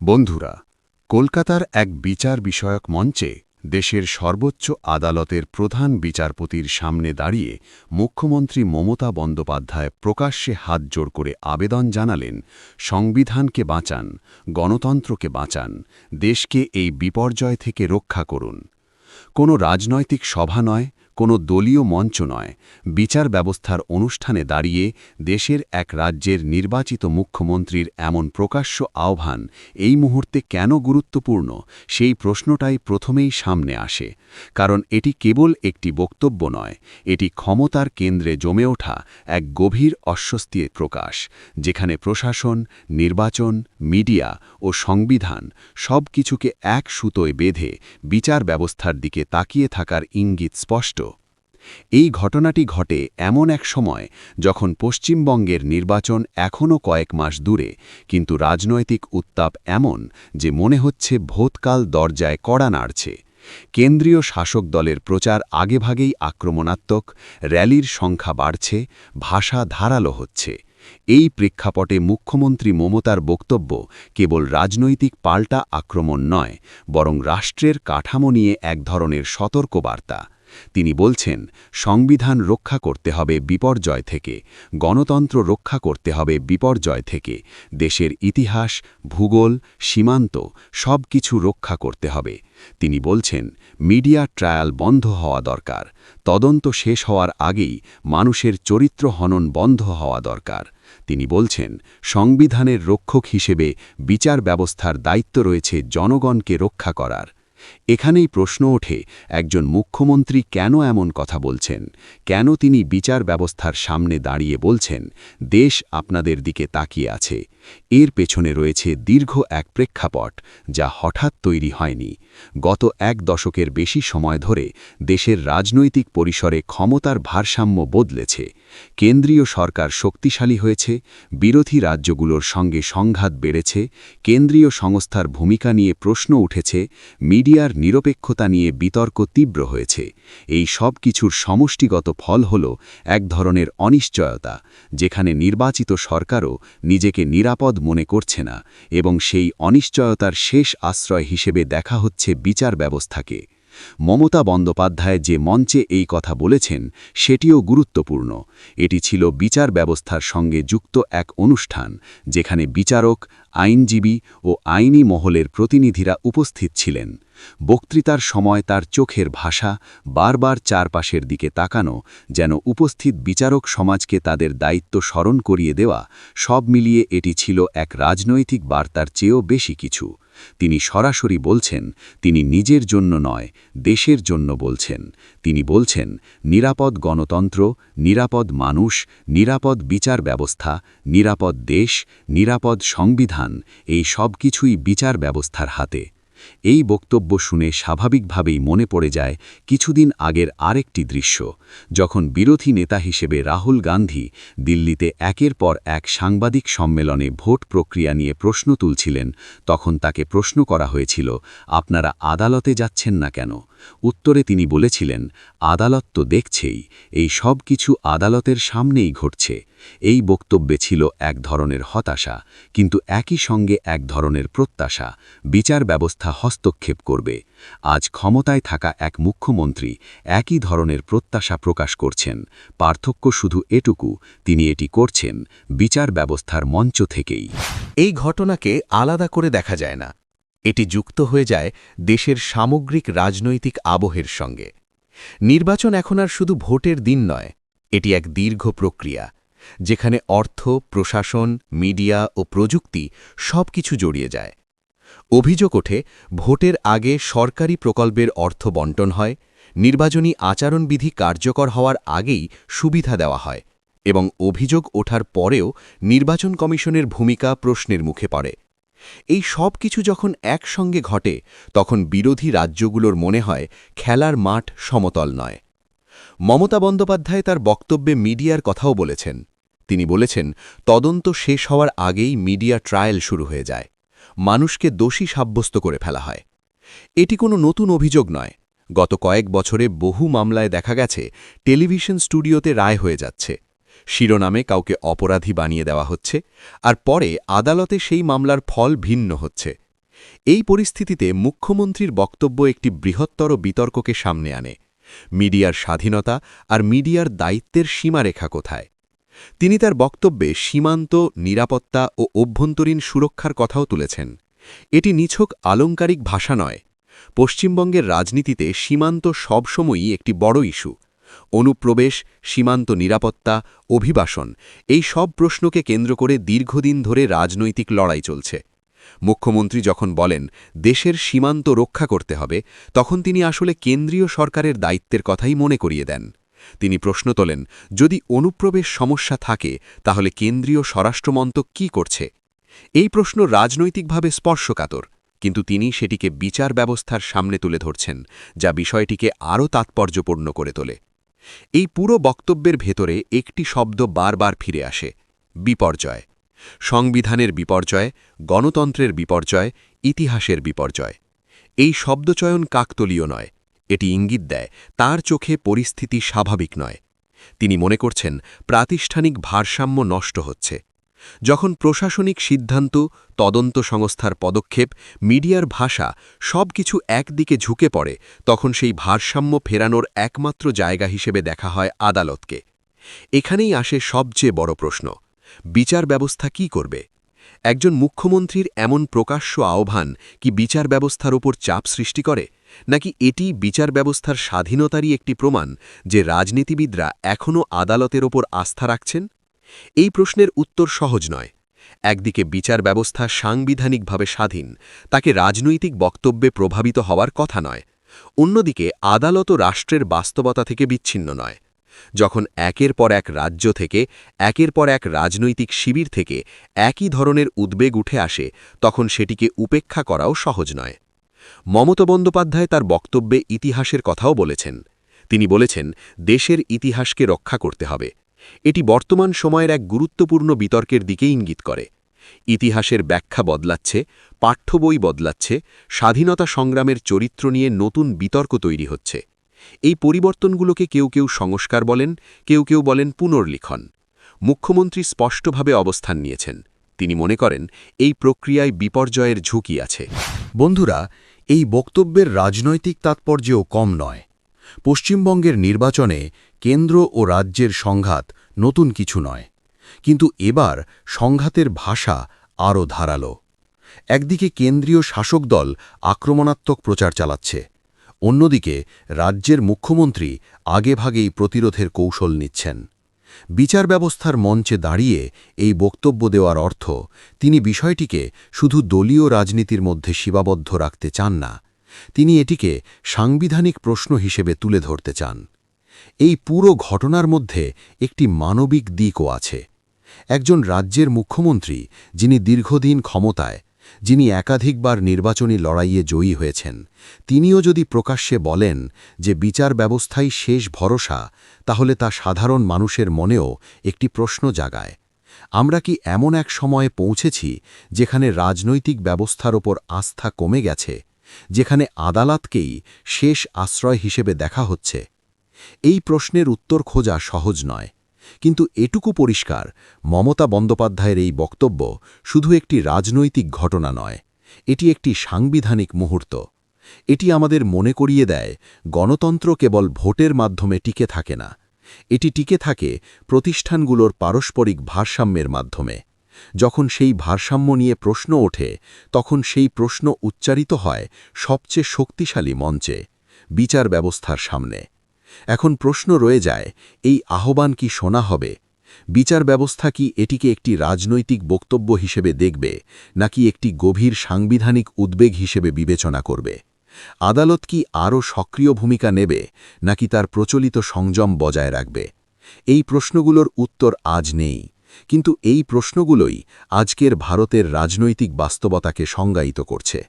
বন্ধুরা, কলকাতার এক বিচার বিষয়ক মঞ্চে দেশের সর্বোচ্চ আদালতের প্রধান বিচারপতির সামনে দাঁড়িয়ে মুখ্যমন্ত্রী মমতা বন্দ্যোপাধ্যায় প্রকাশ্যে হাত জোড় করে আবেদন জানালেন, সংবিধানকে বাঁচান, গণতন্ত্রকে বাঁচান, দেশকে এই বিপর্যয় থেকে রক্ষা করুন। কোনো রাজনৈতিক সভা নয়, কোনো দলীয় মঞ্চ নয়, বিচার ব্যবস্থার অনুষ্ঠানে দাঁড়িয়ে দেশের এক রাজ্যের নির্বাচিত মুখ্যমন্ত্রীর এমন প্রকাশ্য আহ্বান এই মুহূর্তে কেন গুরুত্বপূর্ণ, সেই প্রশ্নটাই প্রথমেই সামনে আসে। কারণ এটি কেবল একটি বক্তব্য নয়, এটি ক্ষমতার কেন্দ্রে জমে ওঠা এক গভীর অস্বস্তির প্রকাশ, যেখানে প্রশাসন, নির্বাচন, মিডিয়া ও সংবিধান সব কিছুকে এক সুতোয় বেঁধে বিচার ব্যবস্থার দিকে তাকিয়ে থাকার ইঙ্গিত স্পষ্ট। এই ঘটনাটি ঘটে এমন এক সময় যখন পশ্চিমবঙ্গের নির্বাচন এখনও কয়েক মাস দূরে, কিন্তু রাজনৈতিক উত্তাপ এমন যে মনে হচ্ছে ভোটকাল দরজায় কড়া নাড়ছে। কেন্দ্রীয় শাসক দলের প্রচার আগেভাগেই আক্রমণাত্মক, র্যালির সংখ্যা বাড়ছে, ভাষা ধারালো হচ্ছে। এই প্রেক্ষাপটে মুখ্যমন্ত্রী মমতার বক্তব্য কেবল রাজনৈতিক পাল্টা আক্রমণ নয়, বরং রাষ্ট্রের কাঠামো নিয়ে এক ধরনের সতর্কবার্তা। তিনি বলছেন, সংবিধান রক্ষা করতে হবে বিপর্যয় থেকে, গণতন্ত্র রক্ষা করতে হবে বিপর্যয় থেকে, দেশের ইতিহাস, ভূগোল, সীমান্ত সব কিছু রক্ষা করতে হবে। তিনি বলছেন, মিডিয়া ট্রায়াল বন্ধ হওয়া দরকার, তদন্ত শেষ হওয়ার আগেই মানুষের চরিত্র হনন বন্ধ হওয়া দরকার। তিনি বলছেন, সংবিধানের রক্ষক হিসেবে বিচার ব্যবস্থার দায়িত্ব রয়েছে জনগণকে রক্ষা করার। এখানেই প্রশ্ন ওঠে, একজন মুখ্যমন্ত্রী কেন এমন কথা বলছেন? কেন তিনি বিচার ব্যবস্থার সামনে দাঁড়িয়ে বলছেন, দেশ আপনাদের দিকে তাকিয়ে আছে? এর পেছনে রয়েছে দীর্ঘ এক প্রেক্ষাপট, যা হঠাৎ তৈরি হয়নি। গত এক দশকের বেশি সময় ধরে দেশের রাজনৈতিক পরিসরে ক্ষমতার ভারসাম্য বদলেছে। কেন্দ্রীয় সরকার শক্তিশালী হয়েছে, বিরোধী রাজ্যগুলোর সঙ্গে সংঘাত বেড়েছে, কেন্দ্রীয় সংস্থার ভূমিকা নিয়ে প্রশ্ন উঠেছে, মিডিয়ার নিরপেক্ষতা নিয়ে বিতর্ক তীব্র হয়েছে। এই সব কিছুর সমষ্টিগত ফল হল এক ধরনের অনিশ্চয়তা, যেখানে নির্বাচিত সরকারও নিজেকে নিরাপদ মনে করছে না, এবং সেই অনিশ্চয়তার শেষ আশ্রয় হিসেবে দেখা হচ্ছে বিচার ব্যবস্থাকে। মমতা বন্দ্যোপাধ্যায় যে মঞ্চে এই কথা বলেছেন সেটিও গুরুত্বপূর্ণ। এটি ছিল বিচার ব্যবস্থার সঙ্গে যুক্ত এক অনুষ্ঠান, যেখানে বিচারক, আইনজীবী ও আইনি মহলের প্রতিনিধিরা উপস্থিত ছিলেন। বক্তৃতার সময় তার চোখের ভাষা, বারবার চারপাশের দিকে তাকানো, যেন উপস্থিত বিচারক সমাজকে তাদের দায়িত্ব স্মরণ করিয়ে দেওয়া, সব মিলিয়ে এটি ছিল এক রাজনৈতিক বার্তার চেয়েও বেশি কিছু। তিনি সরাসরি বলছেন, তিনি নিজের জন্য নয়, দেশের জন্য বলছেন। তিনি বলছেন, নিরাপদ গণতন্ত্র, নিরাপদ মানুষ, নিরাপদ বিচার ব্যবস্থা, নিরাপদ দেশ, নিরাপদ সংবিধান, এই সব কিছুই বিচার ব্যবস্থার হাতে। এই বক্তব্য শুনে স্বাভাবিকভাবেই মনে পড়ে যায় কিছুদিন আগের আরেকটি দৃশ্য, যখন বিরোধী নেতা হিসেবে রাহুল গান্ধী দিল্লিতে একের পর এক সাংবাদিক সম্মেলনে ভোট প্রক্রিয়া নিয়ে প্রশ্ন তুলছিলেন। তখন তাকে প্রশ্ন করা হয়েছিল, আপনারা আদালতে যাচ্ছেন না কেন? উত্তরে তিনি বলেছিলেন, আদালত তো দেখছেই, এই সব কিছু আদালতের সামনেই ঘটছে। এই বক্তব্যে ছিল এক ধরনের হতাশা, কিন্তু একই সঙ্গে এক ধরনের প্রত্যাশা, বিচার ব্যবস্থা হস্তক্ষেপ করবে। আজ ক্ষমতায় থাকা এক মুখ্যমন্ত্রী একই ধরনের প্রত্যাশা প্রকাশ করছেন। পার্থক্য শুধু এটুকু, তিনি এটি করছেন বিচার ব্যবস্থার মঞ্চ থেকেই। এই ঘটনাকে আলাদা করে দেখা যায় না, এটি যুক্ত হয়ে যায় দেশের সামগ্রিক রাজনৈতিক আবহের সঙ্গে। নির্বাচন এখন আর শুধু ভোটের দিন নয়, এটি এক দীর্ঘ প্রক্রিয়া, যেখানে অর্থ, প্রশাসন, মিডিয়া ও প্রযুক্তি সবকিছু জড়িয়ে যায়। অভিযোগ ওঠে, ভোটের আগে সরকারি প্রকল্পের অর্থ বণ্টন হয়, নির্বাচনী আচরণবিধি কার্যকর হওয়ার আগেই সুবিধা দেওয়া হয়, এবং অভিযোগ ওঠার পরেও নির্বাচন কমিশনের ভূমিকা প্রশ্নের মুখে পড়ে। এই সব কিছু যখন একসঙ্গে ঘটে, তখন বিরোধী রাজ্যগুলোর মনে হয় খেলার মাঠ সমতল নয়। মমতা বন্দ্যোপাধ্যায় তার বক্তব্যে মিডিয়ার কথাও বলেছেন। তিনি বলেছেন, তদন্ত শেষ হওয়ার আগেই মিডিয়া ট্রায়াল শুরু হয়ে যায়, মানুষকে দোষী সাব্যস্ত করে ফেলা হয়। এটি কোনো নতুন অভিযোগ নয়। গত কয়েক বছরে বহু মামলায় দেখা গেছে টেলিভিশন স্টুডিওতে রায় হয়ে যাচ্ছে, শিরোনামে কাউকে অপরাধী বানিয়ে দেওয়া হচ্ছে, আর পরে আদালতে সেই মামলার ফল ভিন্ন হচ্ছে। এই পরিস্থিতিতে মুখ্যমন্ত্রীর বক্তব্য একটি বৃহত্তর বিতর্ককে সামনে আনে। মিডিয়ার স্বাধীনতা আর মিডিয়ার দায়িত্বের সীমারেখা কোথায়? তিনি তার বক্তব্যে সীমান্ত, নিরাপত্তা ও অভ্যন্তরীণ সুরক্ষার কথাও তুলেছেন। এটি নিছক আলংকারিক ভাষা নয়। পশ্চিমবঙ্গের রাজনীতিতে সীমান্ত সবসময়ই একটি বড় ইস্যু। অনুপ্রবেশ, সীমান্ত নিরাপত্তা, অভিবাসন এই সব প্রশ্নকে কেন্দ্র করে দীর্ঘদিন ধরে রাজনৈতিক লড়াই চলছে। মুখ্যমন্ত্রী যখন বলেন দেশের সীমান্ত রক্ষা করতে হবে, তখন তিনি আসলে কেন্দ্রীয় সরকারের দায়িত্বের কথাই মনে করিয়ে দেন। তিনি প্রশ্ন তোলেন, যদি অনুপ্রবেশ সমস্যা থাকে তাহলে কেন্দ্রীয় স্বরাষ্ট্রমন্ত্রক কী করছে? এই প্রশ্ন রাজনৈতিকভাবে স্পর্শকাতর, কিন্তু তিনি সেটিকে বিচার ব্যবস্থার সামনে তুলে ধরছেন, যা বিষয়টিকে আরও তাৎপর্যপূর্ণ করে তোলে। এই পুরো বক্তব্যের ভেতরে একটি শব্দ বারবার ফিরে আসে: বিপর্যয়। সংবিধানের বিপর্যয়, গণতন্ত্রের বিপর্যয়, ইতিহাসের বিপর্যয়। এই শব্দচয়ন কাকতলীয় নয়, এটি ইঙ্গিত দেয় তার চোখে পরিস্থিতি স্বাভাবিক নয়। তিনি মনে করছেন প্রাতিষ্ঠানিক ভারসাম্য নষ্ট হচ্ছে। যখন প্রশাসনিক সিদ্ধান্ত, তদন্ত সংস্থার পদক্ষেপ, মিডিয়ার ভাষা সবকিছু একদিকে ঝুঁকে পড়ে, তখন সেই ভারসাম্য ফেরানোর একমাত্র জায়গা হিসেবে দেখা হয় আদালতকে। এখানেই আসে সবচেয়ে বড় প্রশ্ন: বিচার ব্যবস্থা কি করবে? একজন মুখ্যমন্ত্রীর এমন প্রকাশ্য আহ্বান কি বিচার ব্যবস্থার ওপর চাপ সৃষ্টি করে, নাকি এটি বিচার ব্যবস্থার স্বাধীনতারই একটি প্রমাণ যে রাজনীতিবিদরা এখনও আদালতের ওপর আস্থা রাখছেন? এই প্রশ্নের উত্তর সহজ নয়। একদিকে বিচার ব্যবস্থা সাংবিধানিকভাবে স্বাধীন, তাকে রাজনৈতিক বক্তব্যে প্রভাবিত হওয়ার কথা নয়। অন্যদিকে আদালতও রাষ্ট্রের বাস্তবতা থেকে বিচ্ছিন্ন নয়। যখন একের পর এক রাজ্য থেকে, একের পর এক রাজনৈতিক শিবির থেকে একই ধরনের উদ্বেগ উঠে আসে, তখন সেটিকে উপেক্ষা করাও সহজ নয়। মমতা বন্দ্যোপাধ্যায় তার বক্তব্যে ইতিহাসের কথাও বলেছেন। তিনি বলেছেন, দেশের ইতিহাসকে রক্ষা করতে হবে। এটি বর্তমান সময়ের এক গুরুত্বপূর্ণ বিতর্কের দিকে ইঙ্গিত করে। ইতিহাসের ব্যাখ্যা বদলাচ্ছে, পাঠ্যবই বদলাচ্ছে, স্বাধীনতা সংগ্রামের চরিত্র নিয়ে নতুন বিতর্ক তৈরি হচ্ছে। এই পরিবর্তনগুলোকে কেউ কেউ সংস্কার বলেন, কেউ কেউ বলেন পুনর্লিখন। মুখ্যমন্ত্রী স্পষ্টভাবে অবস্থান নিয়েছেন। তিনি মনে করেন এই প্রক্রিয়ায় বিপর্যয়ের ঝুঁকি আছে। বন্ধুরা, এই বক্তব্যের রাজনৈতিক তাৎপর্যও কম নয়। পশ্চিমবঙ্গের নির্বাচনে কেন্দ্র ও রাজ্যের সংঘাত নতুন কিছু নয়, কিন্তু এবার সংঘাতের ভাষা আরও ধারালো। একদিকে কেন্দ্রীয় শাসক দল আক্রমণাত্মক প্রচার চালাচ্ছে, অন্যদিকে রাজ্যের মুখ্যমন্ত্রী আগেভাগেই প্রতিরোধের কৌশল নিচ্ছেন। বিচার ব্যবস্থার মঞ্চে দাঁড়িয়ে এই বক্তব্য দেওয়ার অর্থ তিনি বিষয়টিকে শুধু দলীয় রাজনীতির মধ্যে সীমাবদ্ধ রাখতে চান না, তিনি এটিকে সাংবিধানিক প্রশ্ন হিসেবে তুলে ধরতে চান। এই পুরো ঘটনার মধ্যে একটি মানবিক দিকও আছে। একজন রাজ্যের মুখ্যমন্ত্রী, যিনি দীর্ঘদিন ক্ষমতায়, যিনি একাধিকবার নির্বাচনী লড়াইয়ে জয়ী হয়েছেন, তিনিও যদি প্রকাশ্যে বলেন যে বিচার ব্যবস্থাই শেষ ভরসা, তাহলে তা সাধারণ মানুষের মনেও একটি প্রশ্ন জাগায়। আমরা কি এমন এক সময়ে পৌঁছেছি যেখানে রাজনৈতিক ব্যবস্থার ওপর আস্থা কমে গেছে, যেখানে আদালতকেই শেষ আশ্রয় হিসেবে দেখা হচ্ছে? এই প্রশ্নের উত্তর খোঁজা সহজ নয়, কিন্তু এটুকু পরিষ্কার, মমতা বন্দ্যোপাধ্যায়ের এই বক্তব্য শুধু একটি রাজনৈতিক ঘটনা নয়, এটি একটি সাংবিধানিক মুহূর্ত। এটি আমাদের মনে করিয়ে দেয়, গণতন্ত্র কেবল ভোটের মাধ্যমে টিকে থাকে না, এটি টিকে থাকে প্রতিষ্ঠানগুলোর পারস্পরিক ভারসাম্যের মাধ্যমে। যখন সেই ভারসাম্য নিয়ে প্রশ্ন ওঠে, তখন সেই প্রশ্ন উচ্চারিত হয় সবচেয়ে শক্তিশালী মঞ্চে, বিচার ব্যবস্থার সামনে। এখন প্রশ্ন রয়ে যায়, এই আহ্বান কি শোনা হবে? বিচার ব্যবস্থা কি এটিকে একটি রাজনৈতিক বক্তব্য হিসেবে দেখবে, নাকি একটি গভীর সাংবিধানিক উদ্বেগ হিসেবে বিবেচনা করবে? আদালত কি আরও সক্রিয় ভূমিকা নেবে, নাকি তার প্রচলিত সংযম বজায় রাখবে? এই প্রশ্নগুলোর উত্তর আজ নেই, কিন্তু এই প্রশ্নগুলোই আজকের ভারতের রাজনৈতিক বাস্তবতাকে সংজ্ঞায়িত করছে।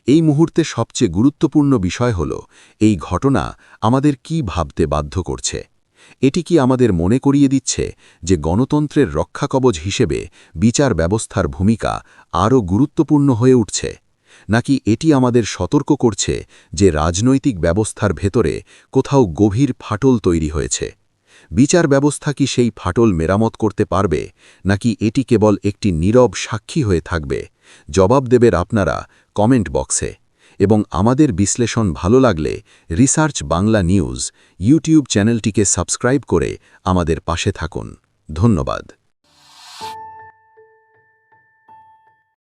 এই মুহূর্তে সবচেয়ে গুরুত্বপূর্ণ বিষয় হল, এই ঘটনা আমাদের কি ভাবতে বাধ্য করছে। এটি কি আমাদের মনে করিয়ে দিচ্ছে যে গণতন্ত্রের রক্ষাকবচ হিসেবে বিচার ব্যবস্থার ভূমিকা আরও গুরুত্বপূর্ণ হয়ে উঠছে, নাকি এটি আমাদের সতর্ক করছে যে রাজনৈতিক ব্যবস্থার ভেতরে কোথাও গভীর ফাটল তৈরি হয়েছে? বিচার ব্যবস্থা কি সেই ফাটল মেরামত করতে পারবে, নাকি এটি কেবল একটি নীরব সাক্ষী হয়ে থাকবে? জবাব দেবেন আপনারা কমেন্ট বক্সে এবং আমাদের বিশ্লেষণ ভালো লাগলে রিসার্চ বাংলা নিউজ ইউটিউব চ্যানেলটিকে সাবস্ক্রাইব করে আমাদের পাশে থাকুন। ধন্যবাদ।